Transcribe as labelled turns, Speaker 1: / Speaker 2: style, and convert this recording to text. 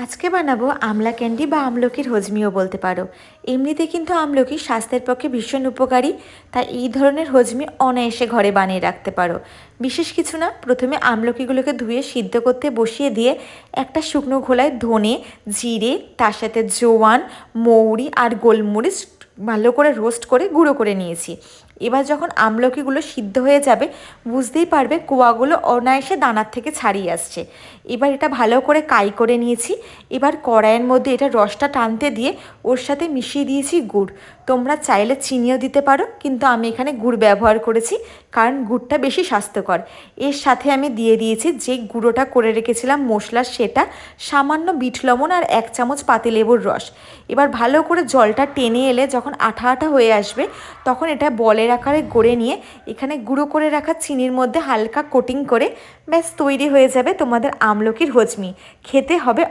Speaker 1: আজকে বানাবো আমলা ক্যান্ডি বা আমলকির হজমিও বলতে পারো। এমনিতে কিন্তু আমলকি স্বাস্থ্যের পক্ষে ভীষণ উপকারী, তাই এই ধরনের হজমি অনায়াসে ঘরে বানিয়ে রাখতে পারো। বিশেষ কিছু না, প্রথমে আমলকিগুলোকে ধুয়ে সিদ্ধ করতে বসিয়ে দিয়ে একটা শুকনো ঘোলায় ধনে, জিরে, তার সাথে জোয়ান, মৌরি আর গোলমরিচ ভালো করে রোস্ট করে গুঁড়ো করে নিয়েছি। এবার যখন আমলকিগুলো সিদ্ধ হয়ে যাবে বুঝতেই পারবে কোয়াগুলো অনায়াসে দানার থেকে ছাড়িয়ে আসছে। এবার এটা ভালো করে কাই করে নিয়েছি। এবার কড়াইয়ের মধ্যে এটা রসটা টানতে দিয়ে ওর সাথে মিশিয়ে দিয়েছি গুড়। তোমরা চাইলে চিনিও দিতে পারো, কিন্তু আমি এখানে গুড় ব্যবহার করেছি কারণ গুড়টা বেশি স্বাস্থ্যকর। এর সাথে আমি দিয়ে দিয়েছি যে গুঁড়োটা করে রেখেছিলাম মশলার, সেটা, সামান্য বিট লবণ আর 1 চামচ পাতিলেবুর রস। এবার ভালো করে জলটা টেনে এলে যখন আঠা আঠা হয়ে আসবে তখন এটা বলের আকারে গড়ে নিয়ে এখানে গুঁড়ো করে রাখা চিনির মধ্যে হালকা কোটিং করে ব্যাস তৈরি হয়ে যাবে তোমাদের আমলকির হজমি। খেতে হবে